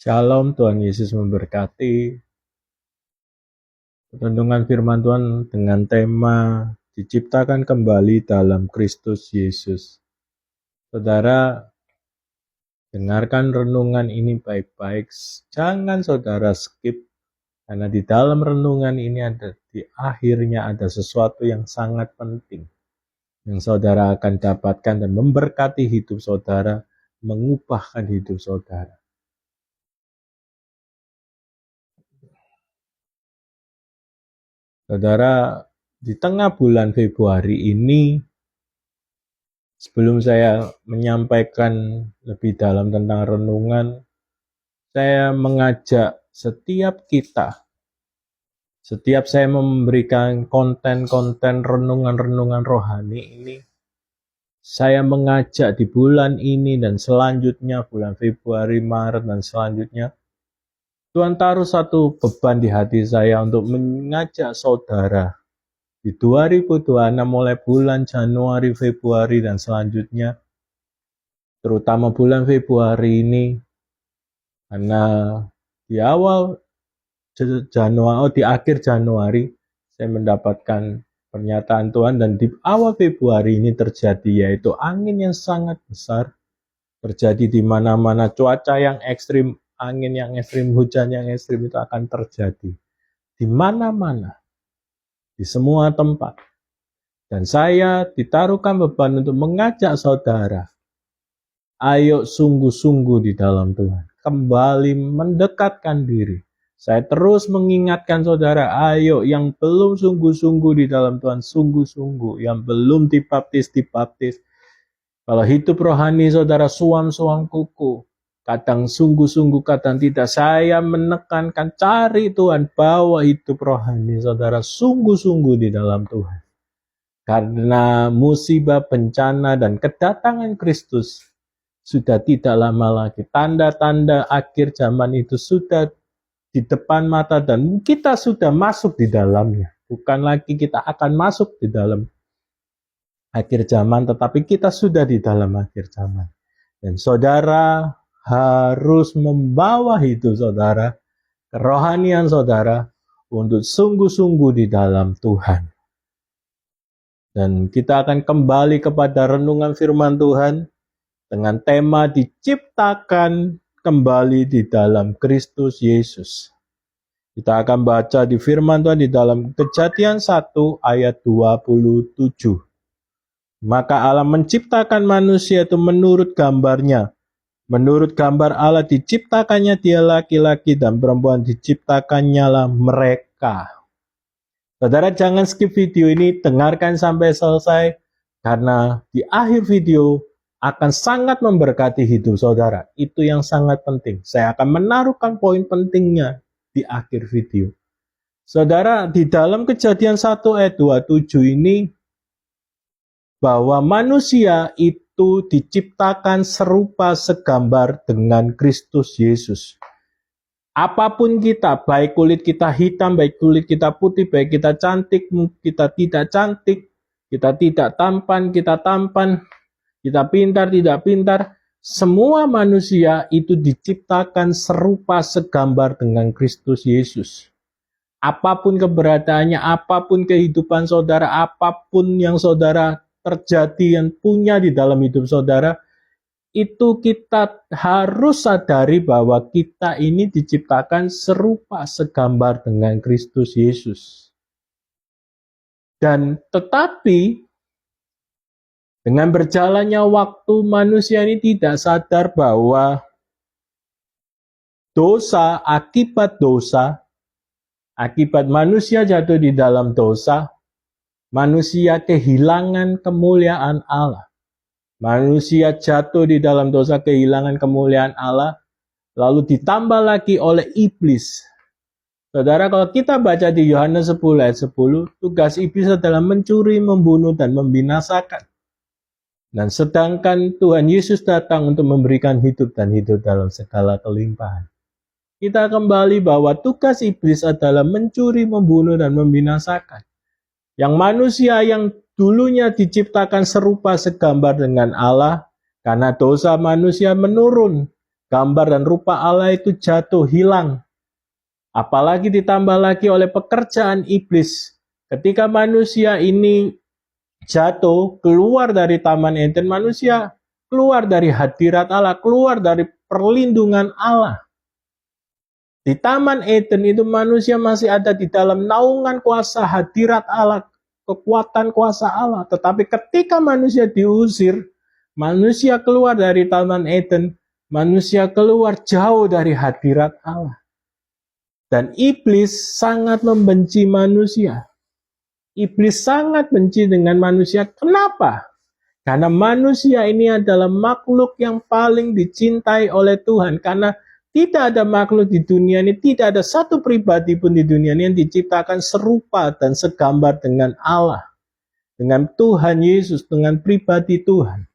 Shalom, Tuhan Yesus memberkati. Renungan firman Tuhan dengan tema diciptakan kembali dalam Kristus Yesus. Saudara, dengarkan renungan ini baik-baik. Jangan saudara skip, karena di dalam renungan ini di akhirnya ada sesuatu yang sangat penting yang saudara akan dapatkan dan memberkati hidup saudara, mengubahkan hidup saudara. Saudara, di tengah bulan Februari ini, sebelum saya menyampaikan lebih dalam tentang renungan, saya mengajak setiap kita, setiap saya memberikan konten-konten renungan-renungan rohani ini, saya mengajak di bulan ini dan selanjutnya, bulan Februari, Maret, dan selanjutnya, Tuhan taruh satu beban di hati saya untuk mengajak saudara di 2026 mulai bulan Januari, Februari, dan selanjutnya, terutama bulan Februari ini, karena di akhir Januari, saya mendapatkan pernyataan Tuhan, dan di awal Februari ini terjadi, yaitu angin yang sangat besar, terjadi di mana-mana, cuaca yang ekstrim, angin yang ekstrim, hujan yang ekstrim itu akan terjadi di mana-mana, di semua tempat. Dan saya ditaruhkan beban untuk mengajak saudara, ayo sungguh-sungguh di dalam Tuhan, kembali mendekatkan diri. Saya terus mengingatkan saudara, ayo yang belum sungguh-sungguh di dalam Tuhan, sungguh-sungguh, yang belum dibaptis. Kalau hidup rohani saudara suam-suam kuku, kadang sungguh-sungguh, kadang tidak. Saya menekankan, cari Tuhan, bawa hidup rohani saudara sungguh-sungguh di dalam Tuhan. Karena musibah, bencana, dan kedatangan Kristus sudah tidak lama lagi. Tanda-tanda akhir zaman itu sudah di depan mata dan kita sudah masuk di dalamnya. Bukan lagi kita akan masuk di dalam akhir zaman, tetapi kita sudah di dalam akhir zaman. Dan saudara harus membawa hidup saudara, kerohanian saudara, untuk sungguh-sungguh di dalam Tuhan. Dan kita akan kembali kepada renungan firman Tuhan dengan tema diciptakan kembali di dalam Kristus Yesus. Kita akan baca di firman Tuhan di dalam Kejadian 1 ayat 27. Maka Allah menciptakan manusia itu menurut gambarnya. Menurut gambar Allah diciptakannya dia laki-laki dan perempuan diciptakannya lah mereka. Saudara jangan skip video ini, dengarkan sampai selesai, karena di akhir video akan sangat memberkati hidup saudara. Itu yang sangat penting. Saya akan menaruhkan poin pentingnya di akhir video. Saudara, di dalam Kejadian 1 ayat 27 ini, bahwa manusia itu diciptakan serupa segambar dengan Kristus Yesus. Apapun kita, baik kulit kita hitam, baik kulit kita putih, baik kita cantik, kita tidak cantik, kita tidak tampan, kita tampan, kita pintar, tidak pintar, semua manusia itu diciptakan serupa segambar dengan Kristus Yesus. Apapun keberadaannya, apapun kehidupan saudara, apapun yang saudara terjadi yang punya di dalam hidup saudara, itu kita harus sadari bahwa kita ini diciptakan serupa segambar dengan Kristus Yesus. Dan tetapi dengan berjalannya waktu, manusia ini tidak sadar bahwa akibat manusia jatuh di dalam dosa, manusia kehilangan kemuliaan Allah. Manusia jatuh di dalam dosa, kehilangan kemuliaan Allah, lalu ditambah lagi oleh iblis. Saudara, kalau kita baca di Yohanes 10 ayat 10, tugas iblis adalah mencuri, membunuh, dan membinasakan. Dan sedangkan Tuhan Yesus datang untuk memberikan hidup dan hidup dalam segala kelimpahan. Kita kembali bahwa tugas iblis adalah mencuri, membunuh, dan membinasakan. Yang manusia yang dulunya diciptakan serupa segambar dengan Allah, karena dosa manusia menurun, gambar dan rupa Allah itu jatuh, hilang. Apalagi ditambah lagi oleh pekerjaan iblis. Ketika manusia ini jatuh, keluar dari Taman Eden, manusia keluar dari hadirat Allah, keluar dari perlindungan Allah. Di Taman Eden itu manusia masih ada di dalam naungan kuasa hadirat Allah, kekuatan kuasa Allah. Tetapi ketika manusia diusir, manusia keluar dari Taman Eden, manusia keluar jauh dari hadirat Allah. Dan iblis sangat membenci manusia. Iblis sangat benci dengan manusia. Kenapa? Karena manusia ini adalah makhluk yang paling dicintai oleh Tuhan. Karena tidak ada makhluk di dunia ini, tidak ada satu pribadi pun di dunia ini yang diciptakan serupa dan segambar dengan Allah. Dengan Tuhan Yesus, dengan pribadi Tuhan.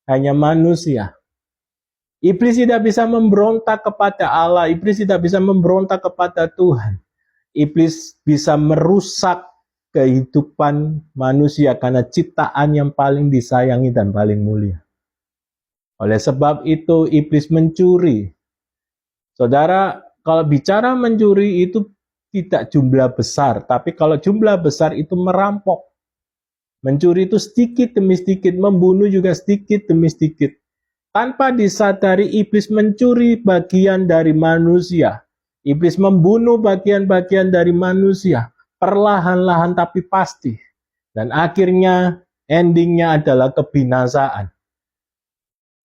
Hanya manusia. Iblis tidak bisa memberontak kepada Allah. Iblis tidak bisa memberontak kepada Tuhan. Iblis bisa merusak kehidupan manusia karena ciptaan yang paling disayangi dan paling mulia. Oleh sebab itu, iblis mencuri. Saudara, kalau bicara mencuri itu tidak jumlah besar, tapi kalau jumlah besar itu merampok. Mencuri itu sedikit demi sedikit, membunuh juga sedikit demi sedikit. Tanpa disadari, iblis mencuri bagian dari manusia. Iblis membunuh bagian-bagian dari manusia, perlahan-lahan tapi pasti. Dan akhirnya, endingnya adalah kebinasaan.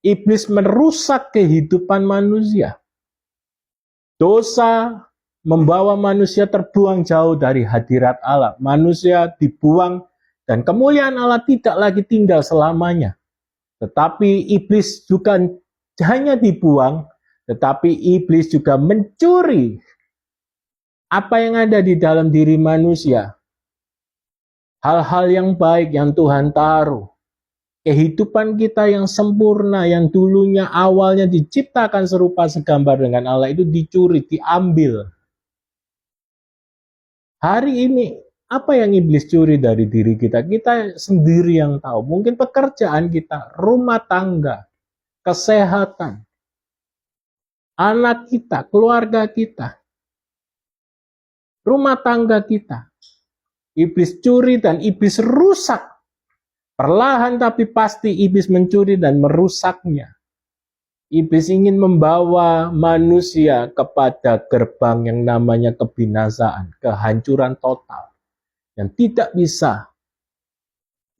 Iblis merusak kehidupan manusia. Dosa membawa manusia terbuang jauh dari hadirat Allah. Manusia dibuang dan kemuliaan Allah tidak lagi tinggal selamanya. Tetapi iblis juga hanya dibuang, tetapi iblis juga mencuri apa yang ada di dalam diri manusia. Hal-hal yang baik yang Tuhan taruh. Kehidupan kita yang sempurna, yang dulunya awalnya diciptakan serupa segambar dengan Allah, itu dicuri, diambil. Hari ini, apa yang iblis curi dari diri kita? Kita sendiri yang tahu. Mungkin pekerjaan kita, rumah tangga, kesehatan, anak kita, keluarga kita, rumah tangga kita. Iblis curi dan iblis rusak. Perlahan tapi pasti iblis mencuri dan merusaknya. Iblis ingin membawa manusia kepada gerbang yang namanya kebinasaan, kehancuran total, yang tidak bisa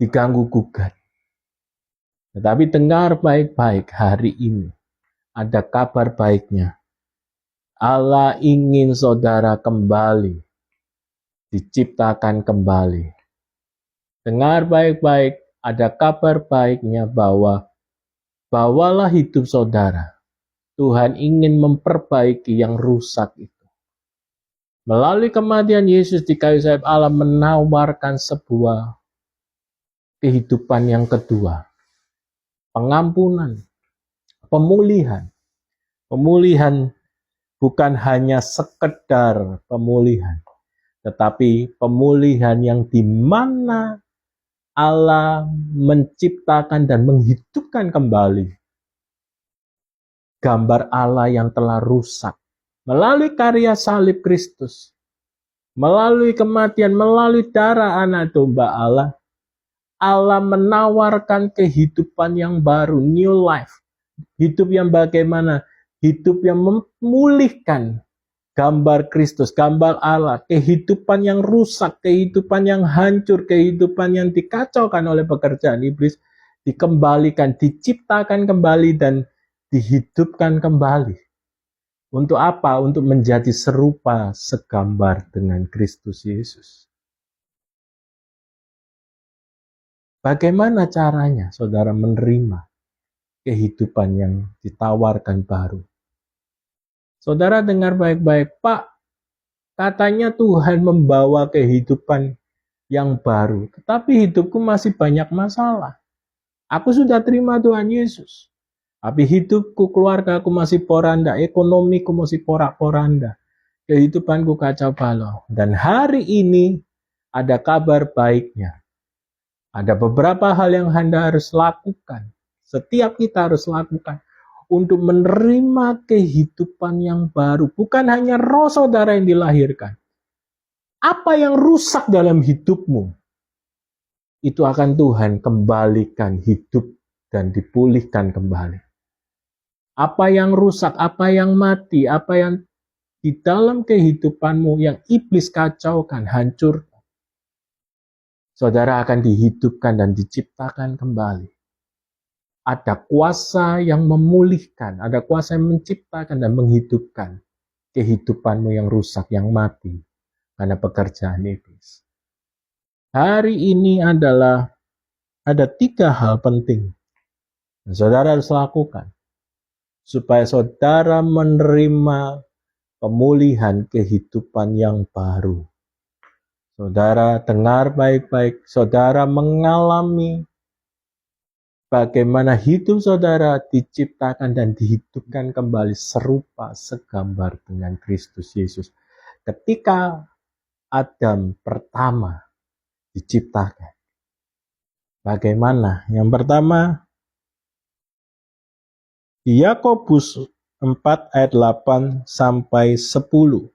diganggu gugat. Tetapi dengar baik-baik, hari ini ada kabar baiknya. Allah ingin saudara kembali, diciptakan kembali. Dengar baik-baik, ada kabar baiknya bahwa bawalah hidup saudara. Tuhan ingin memperbaiki yang rusak itu. Melalui kematian Yesus di kayu salib, Allah menawarkan sebuah kehidupan yang kedua. Pengampunan, pemulihan. Pemulihan bukan hanya sekedar pemulihan, tetapi pemulihan yang di mana Allah menciptakan dan menghidupkan kembali gambar Allah yang telah rusak. Melalui karya salib Kristus, melalui kematian, melalui darah anak domba Allah, Allah menawarkan kehidupan yang baru, new life. Hidup yang bagaimana? Hidup yang memulihkan gambar Kristus, gambar Allah, kehidupan yang rusak, kehidupan yang hancur, kehidupan yang dikacaukan oleh pekerjaan iblis, dikembalikan, diciptakan kembali, dan dihidupkan kembali. Untuk apa? Untuk menjadi serupa segambar dengan Kristus Yesus. Bagaimana caranya saudara menerima kehidupan yang ditawarkan baru? Saudara dengar baik-baik, Pak, katanya Tuhan membawa kehidupan yang baru, tetapi hidupku masih banyak masalah. Aku sudah terima Tuhan Yesus, tapi hidupku, keluargaku masih poranda, ekonomiku masih porak-poranda, kehidupanku kacau balau. Dan hari ini ada kabar baiknya. Ada beberapa hal yang Anda harus lakukan, setiap kita harus lakukan, untuk menerima kehidupan yang baru. Bukan hanya roh saudara yang dilahirkan. Apa yang rusak dalam hidupmu, itu akan Tuhan kembalikan hidup dan dipulihkan kembali. Apa yang rusak, apa yang mati, apa yang di dalam kehidupanmu yang iblis kacaukan, hancur, saudara akan dihidupkan dan diciptakan kembali. Ada kuasa yang memulihkan, ada kuasa yang menciptakan dan menghidupkan kehidupanmu yang rusak, yang mati, karena pekerjaan iblis. Hari ini ada 3 hal penting yang saudara harus lakukan supaya saudara menerima pemulihan kehidupan yang baru. Saudara dengar baik-baik, saudara mengalami bagaimana hidup saudara diciptakan dan dihidupkan kembali serupa segambar dengan Kristus Yesus. Ketika Adam pertama diciptakan. Bagaimana? Yang pertama, di Yakobus 4 ayat 8 sampai 10.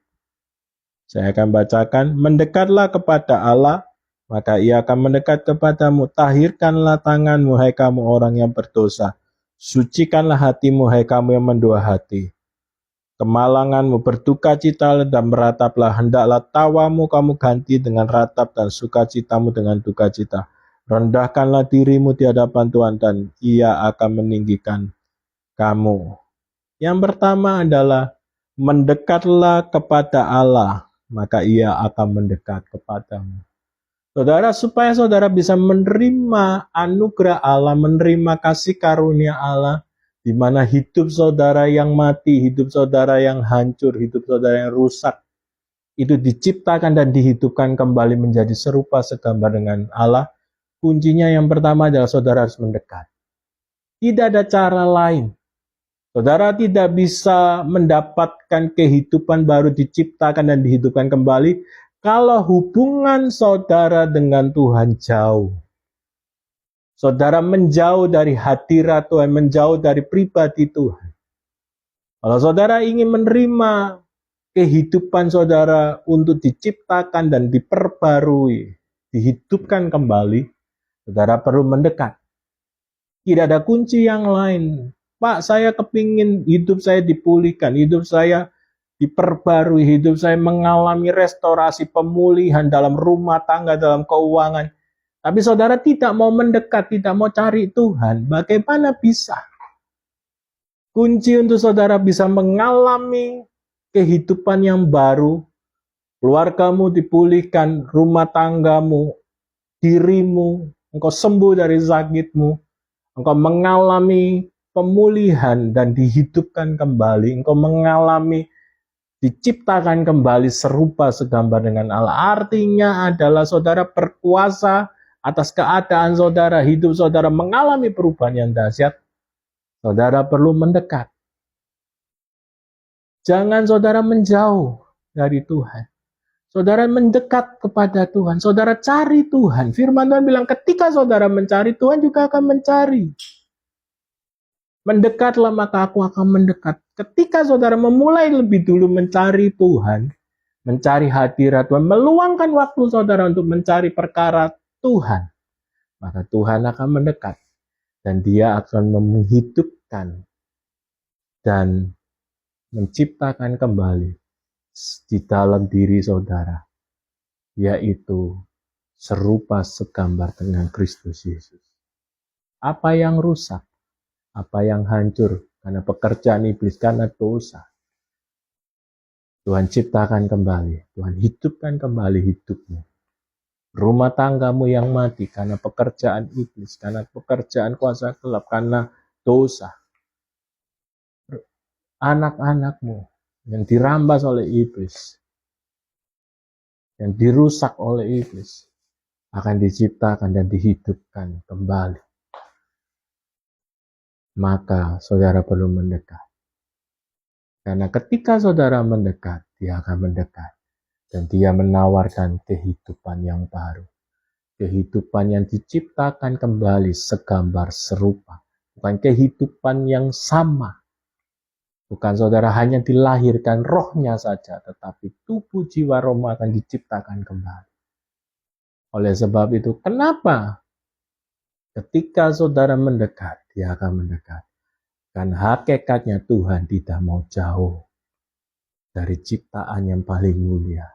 Saya akan bacakan, mendekatlah kepada Allah, maka ia akan mendekat kepadamu. Tahirkanlah tanganmu, hai kamu orang yang berdosa. Sucikanlah hatimu, hai kamu yang mendua hati. Kemalanganmu berduka cita dan merataplah. Hendaklah tawamu kamu ganti dengan ratap dan sukacitamu dengan duka cita. Rendahkanlah dirimu di hadapan Tuhan dan ia akan meninggikan kamu. Yang pertama adalah mendekatlah kepada Allah, maka ia akan mendekat kepadamu. Saudara, supaya saudara bisa menerima anugerah Allah, menerima kasih karunia Allah, di mana hidup saudara yang mati, hidup saudara yang hancur, hidup saudara yang rusak, itu diciptakan dan dihidupkan kembali menjadi serupa segambar dengan Allah. Kuncinya yang pertama adalah saudara harus mendekat. Tidak ada cara lain. Saudara tidak bisa mendapatkan kehidupan baru diciptakan dan dihidupkan kembali kalau hubungan saudara dengan Tuhan jauh. Saudara menjauh dari hadirat Tuhan, menjauh dari pribadi Tuhan. Kalau saudara ingin menerima kehidupan saudara untuk diciptakan dan diperbarui, dihidupkan kembali, saudara perlu mendekat. Tidak ada kunci yang lain. Pak, saya kepingin hidup saya dipulihkan, hidup saya diperbarui, hidup saya mengalami restorasi, pemulihan dalam rumah tangga, dalam keuangan. Tapi saudara tidak mau mendekat, tidak mau cari Tuhan. Bagaimana bisa? Kunci untuk saudara bisa mengalami kehidupan yang baru, keluargamu dipulihkan, rumah tanggamu, dirimu, engkau sembuh dari sakitmu, engkau mengalami pemulihan dan dihidupkan kembali, engkau mengalami diciptakan kembali serupa segambar dengan Allah. Artinya adalah saudara berkuasa atas keadaan saudara, hidup saudara mengalami perubahan yang dahsyat. Saudara perlu mendekat. Jangan saudara menjauh dari Tuhan. Saudara mendekat kepada Tuhan. Saudara cari Tuhan. Firman Tuhan bilang ketika saudara mencari, Tuhan juga akan mencari. Mendekatlah maka aku akan mendekat. Ketika saudara memulai lebih dulu mencari Tuhan, mencari hadirat Tuhan, meluangkan waktu saudara untuk mencari perkara Tuhan, maka Tuhan akan mendekat dan dia akan menghidupkan dan menciptakan kembali di dalam diri saudara, yaitu serupa segambar dengan Kristus Yesus. Apa yang rusak, apa yang hancur karena pekerjaan iblis, karena dosa, Tuhan ciptakan kembali, Tuhan hidupkan kembali hidupmu. Rumah tanggamu yang mati karena pekerjaan iblis, karena pekerjaan kuasa gelap, karena dosa. Anak-anakmu yang dirampas oleh iblis, yang dirusak oleh iblis, akan diciptakan dan dihidupkan kembali. Maka saudara perlu mendekat. Karena ketika saudara mendekat, dia akan mendekat. Dan dia menawarkan kehidupan yang baru. Kehidupan yang diciptakan kembali segambar serupa. Bukan kehidupan yang sama. Bukan saudara hanya dilahirkan rohnya saja, tetapi tubuh jiwa roh akan diciptakan kembali. Oleh sebab itu, kenapa ketika saudara mendekat, dia akan mendekat. Dan hakikatnya Tuhan tidak mau jauh dari ciptaan yang paling mulia,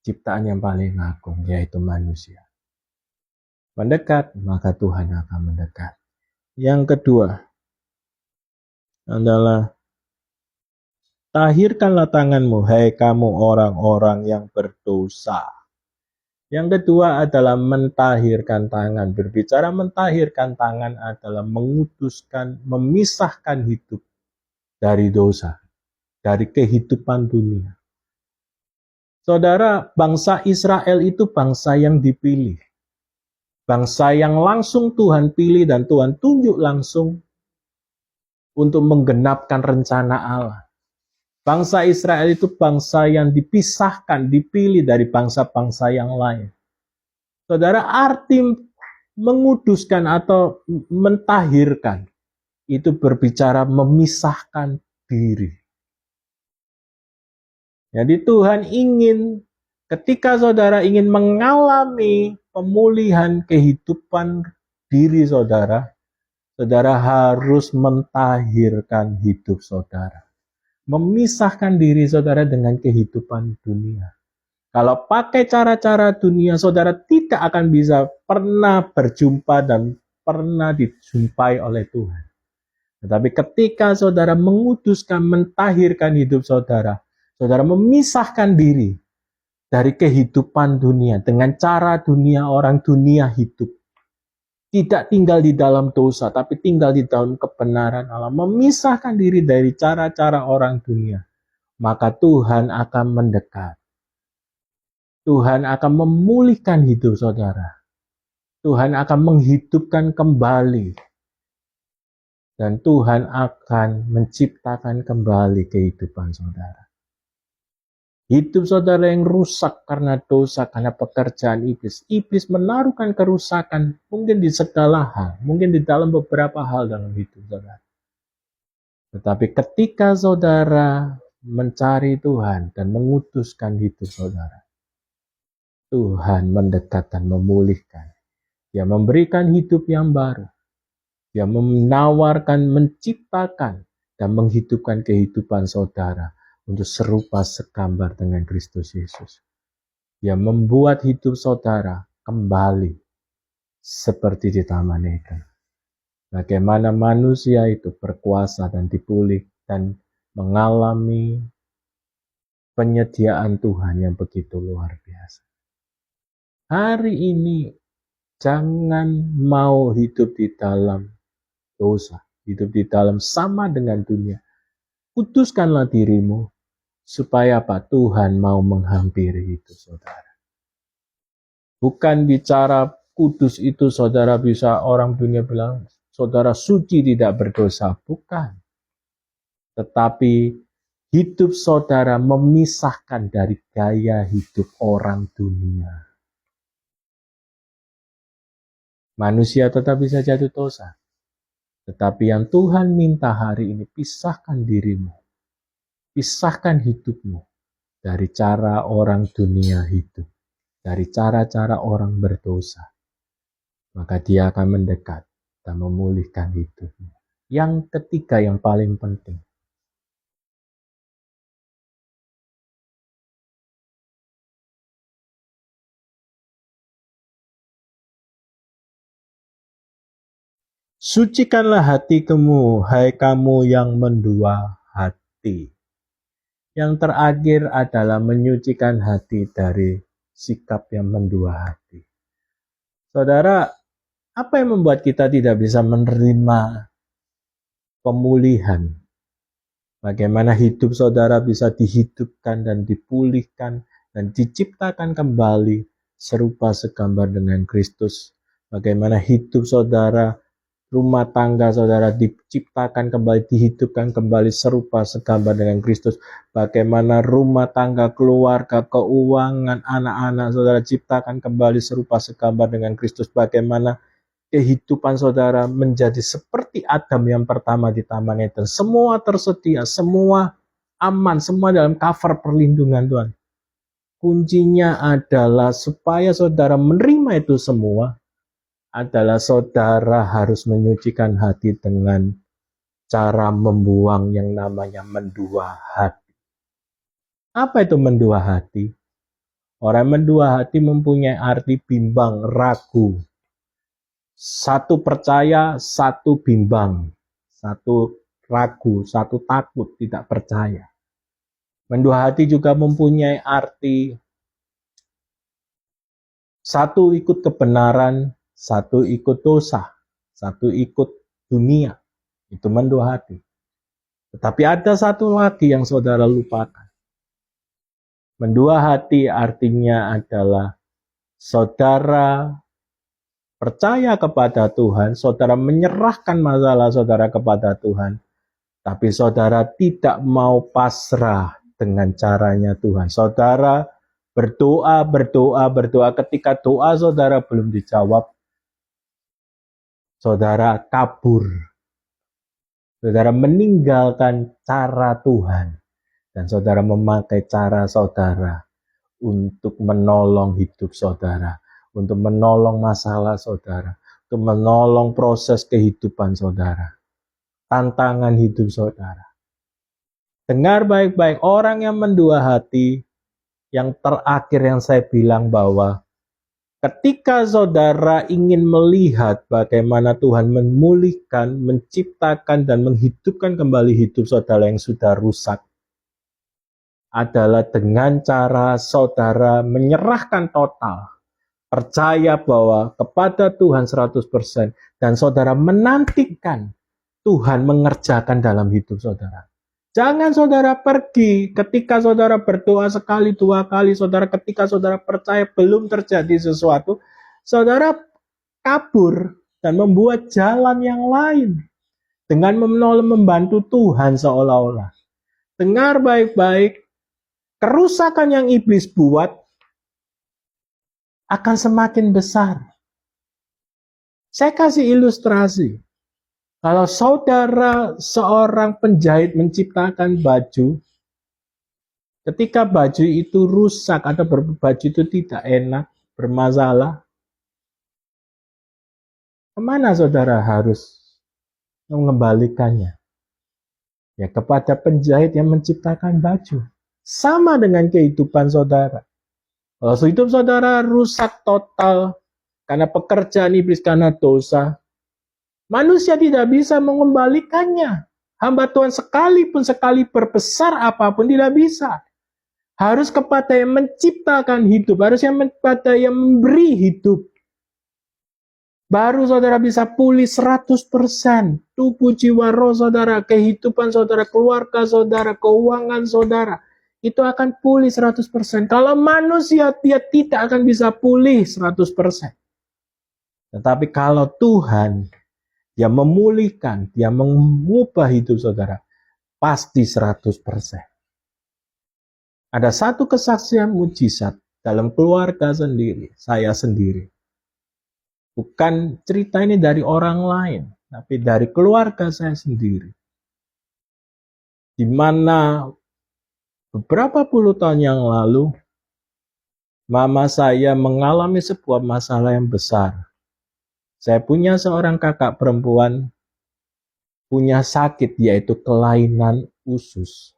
ciptaan yang paling agung, yaitu manusia. Mendekat, maka Tuhan akan mendekat. Yang kedua adalah, tahirkanlah tanganmu, hai kamu orang-orang yang berdosa. Yang kedua adalah mentahirkan tangan. Berbicara mentahirkan tangan adalah menguduskan, memisahkan hidup dari dosa, dari kehidupan dunia. Saudara, bangsa Israel itu bangsa yang dipilih. Bangsa yang langsung Tuhan pilih dan Tuhan tunjuk langsung untuk menggenapkan rencana Allah. Bangsa Israel itu bangsa yang dipisahkan, dipilih dari bangsa-bangsa yang lain. Saudara, arti menguduskan atau mentahirkan itu berbicara memisahkan diri. Jadi Tuhan ingin, ketika saudara ingin mengalami pemulihan kehidupan diri saudara, saudara harus mentahirkan hidup saudara. Memisahkan diri saudara dengan kehidupan dunia. Kalau pakai cara-cara dunia, saudara tidak akan bisa pernah berjumpa dan pernah dijumpai oleh Tuhan. Tetapi ketika saudara menguduskan, mentahirkan hidup saudara, saudara memisahkan diri dari kehidupan dunia dengan cara dunia, orang dunia hidup. Tidak tinggal di dalam dosa, tapi tinggal di dalam kebenaran Allah. Memisahkan diri dari cara-cara orang dunia. Maka Tuhan akan mendekat. Tuhan akan memulihkan hidup saudara. Tuhan akan menghidupkan kembali. Dan Tuhan akan menciptakan kembali kehidupan saudara. Hidup saudara yang rusak karena dosa, karena pekerjaan iblis. Iblis menaruhkan kerusakan mungkin di segala hal, mungkin di dalam beberapa hal dalam hidup saudara. Tetapi ketika saudara mencari Tuhan dan menguduskan hidup saudara, Tuhan mendekat dan memulihkan. Dia memberikan hidup yang baru. Dia menawarkan, menciptakan, dan menghidupkan kehidupan saudara untuk serupa segambar dengan Kristus Yesus. Dia membuat hidup saudara kembali seperti di Taman Eden. Bagaimana manusia itu berkuasa dan dipulih dan mengalami penyediaan Tuhan yang begitu luar biasa. Hari ini jangan mau hidup di dalam dosa, hidup di dalam sama dengan dunia. Kuduskanlah dirimu, supaya apa? Tuhan mau menghampiri itu saudara. Bukan bicara kudus itu saudara bisa orang dunia bilang, saudara suci tidak berdosa. Bukan. Tetapi hidup saudara memisahkan dari gaya hidup orang dunia. Manusia tetap bisa jatuh dosa. Tetapi yang Tuhan minta hari ini, pisahkan dirimu. Pisahkan hidupmu dari cara orang dunia hidup. Dari cara-cara orang berdosa. Maka dia akan mendekat dan memulihkan hidupmu. Yang ketiga yang paling penting. Sucikanlah hatimu, hai kamu yang mendua hati. Yang terakhir adalah menyucikan hati dari sikap yang mendua hati. Saudara, apa yang membuat kita tidak bisa menerima pemulihan? Bagaimana hidup saudara bisa dihidupkan dan dipulihkan dan diciptakan kembali serupa segambar dengan Kristus? Bagaimana hidup saudara, rumah tangga saudara diciptakan kembali, dihidupkan kembali serupa segambar dengan Kristus. Bagaimana rumah tangga, keluarga, keuangan, anak-anak saudara ciptakan kembali serupa segambar dengan Kristus. Bagaimana kehidupan saudara menjadi seperti Adam yang pertama di Taman Eden. Semua tersedia, semua aman, semua dalam cover perlindungan Tuhan. Kuncinya adalah supaya saudara menerima itu semua, adalah saudara harus menyucikan hati dengan cara membuang yang namanya mendua hati. Apa itu mendua hati? Orang mendua hati mempunyai arti bimbang, ragu. Satu percaya, satu bimbang. Satu ragu, satu takut, tidak percaya. Mendua hati juga mempunyai arti satu ikut kebenaran, satu ikut dosa, satu ikut dunia. Itu mendua hati. Tetapi ada satu lagi yang saudara lupakan. Mendua hati artinya adalah saudara percaya kepada Tuhan, saudara menyerahkan masalah saudara kepada Tuhan, tapi saudara tidak mau pasrah dengan caranya Tuhan. Saudara berdoa, ketika doa saudara belum dijawab, saudara kabur. Saudara meninggalkan cara Tuhan. Dan saudara memakai cara saudara untuk menolong hidup saudara, untuk menolong masalah saudara, untuk menolong proses kehidupan saudara, tantangan hidup saudara. Dengar baik-baik, orang yang mendua hati, yang terakhir yang saya bilang bahwa ketika saudara ingin melihat bagaimana Tuhan memulihkan, menciptakan, dan menghidupkan kembali hidup saudara yang sudah rusak, adalah dengan cara saudara menyerahkan total, percaya bahwa kepada Tuhan 100%, dan saudara menantikan Tuhan mengerjakan dalam hidup saudara. Jangan saudara pergi ketika saudara berdoa sekali, dua kali, ketika saudara percaya belum terjadi sesuatu, saudara kabur dan membuat jalan yang lain dengan membantu Tuhan seolah-olah. Dengar baik-baik, kerusakan yang iblis buat akan semakin besar. Saya kasih ilustrasi. Kalau saudara seorang penjahit menciptakan baju, ketika baju itu rusak atau baju itu tidak enak, bermasalah, kemana saudara harus mengembalikannya? Ya, kepada penjahit yang menciptakan baju. Sama dengan kehidupan saudara. Kalau hidup saudara rusak total karena pekerjaan iblis, karena dosa, manusia tidak bisa mengembalikannya. Hamba Tuhan sekalipun sekali berbesar apapun tidak bisa. Harus kepada yang menciptakan hidup, harus kepada yang memberi hidup. Baru saudara bisa pulih 100%. Tubuh, jiwa, roh saudara, kehidupan saudara, keluarga saudara, keuangan saudara, itu akan pulih 100%. Kalau manusia, dia tidak akan bisa pulih 100%. Tetapi kalau Tuhan, dia memulihkan, dia mengubah hidup saudara, pasti 100%. Ada satu kesaksian mujizat dalam keluarga sendiri, saya sendiri. Bukan cerita ini dari orang lain, tapi dari keluarga saya sendiri. Di mana beberapa puluh tahun yang lalu, mama saya mengalami sebuah masalah yang besar. Saya punya seorang kakak perempuan, punya sakit yaitu kelainan usus.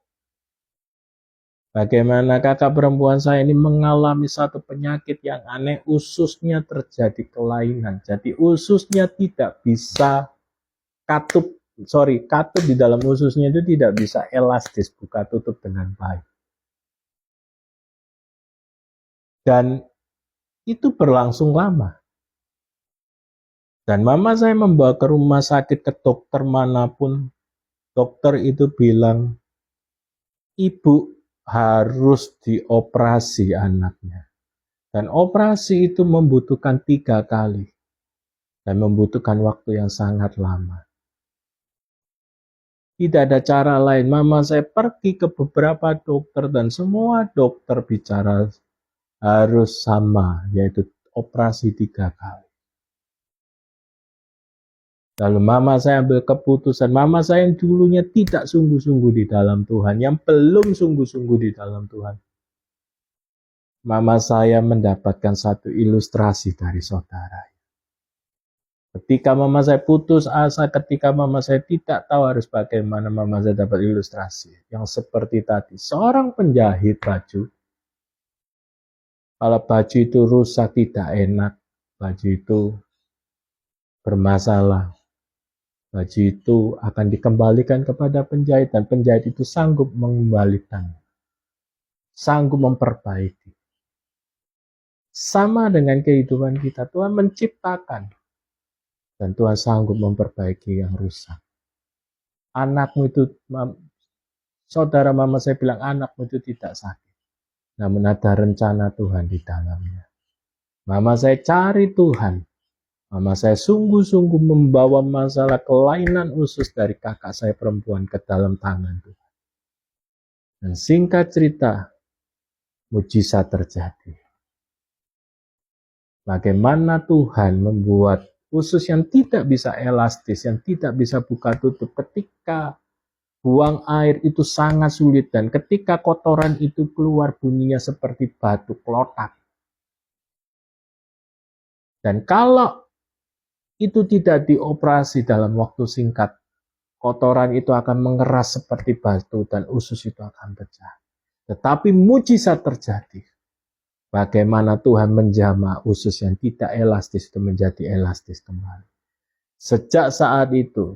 Bagaimana kakak perempuan saya ini mengalami satu penyakit yang aneh, ususnya terjadi kelainan. Jadi ususnya tidak bisa katup di dalam ususnya itu tidak bisa elastis, buka tutup dengan baik. Dan itu berlangsung lama. Dan mama saya membawa ke rumah sakit, ke dokter manapun, dokter itu bilang, ibu harus dioperasi anaknya. Dan operasi itu membutuhkan 3 kali. Dan membutuhkan waktu yang sangat lama. Tidak ada cara lain. Mama saya pergi ke beberapa dokter dan semua dokter bicara harus sama, yaitu operasi 3 kali. Lalu mama saya ambil keputusan, mama saya yang dulunya tidak sungguh-sungguh di dalam Tuhan, yang belum sungguh-sungguh di dalam Tuhan. Mama saya mendapatkan satu ilustrasi dari saudara. Ketika mama saya putus asa, ketika mama saya tidak tahu harus bagaimana, mama saya dapat ilustrasi yang seperti tadi. Seorang penjahit baju, kalau baju itu rusak tidak enak, baju itu bermasalah, baju itu akan dikembalikan kepada penjahit dan penjahit itu sanggup mengembalikan, sanggup memperbaiki. Sama dengan kehidupan kita, Tuhan menciptakan dan Tuhan sanggup memperbaiki yang rusak. Anakmu itu, saudara mama saya bilang anakmu itu tidak sakit, namun ada rencana Tuhan di dalamnya. Mama saya cari Tuhan. Mama saya sungguh-sungguh membawa masalah kelainan usus dari kakak saya perempuan ke dalam tangan Tuhan. Dan singkat cerita, mujizat terjadi. Bagaimana Tuhan membuat usus yang tidak bisa elastis, yang tidak bisa buka tutup, ketika buang air itu sangat sulit, dan ketika kotoran itu keluar bunyinya seperti batu kelotak. Dan kalau itu tidak dioperasi dalam waktu singkat, kotoran itu akan mengeras seperti batu dan usus itu akan pecah. Tetapi mujizat terjadi. Bagaimana Tuhan menjamah usus yang tidak elastis itu menjadi elastis kembali. Sejak saat itu,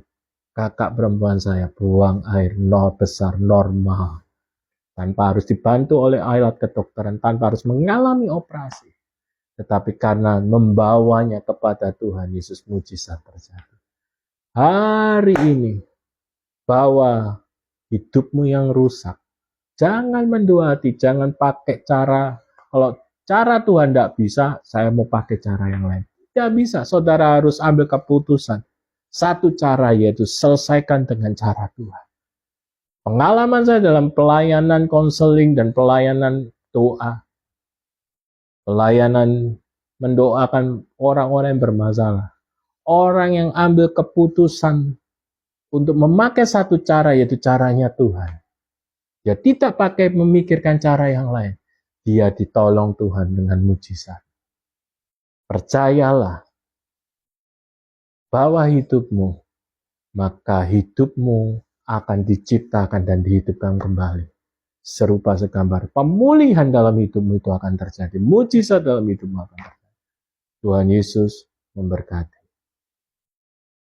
kakak perempuan saya buang air besar normal. Tanpa harus dibantu oleh alat kedokteran, tanpa harus mengalami operasi. Tetapi karena membawanya kepada Tuhan Yesus, mujizat terjadi. Hari ini, bawa hidupmu yang rusak. Jangan mendua hati, jangan pakai cara, kalau cara Tuhan tidak bisa, saya mau pakai cara yang lain. Tidak bisa, saudara harus ambil keputusan. Satu cara yaitu selesaikan dengan cara Tuhan. Pengalaman saya dalam pelayanan konseling dan pelayanan doa, pelayanan mendoakan orang-orang yang bermasalah. Orang yang ambil keputusan untuk memakai satu cara, yaitu caranya Tuhan. Dia tidak pakai memikirkan cara yang lain. Dia ditolong Tuhan dengan mujizat. Percayalah bahwa hidupmu, maka hidupmu akan diciptakan dan dihidupkan kembali. Serupa segambar. Pemulihan dalam hidupmu itu akan terjadi. Mujizat dalam hidupmu akan terjadi. Tuhan Yesus memberkati.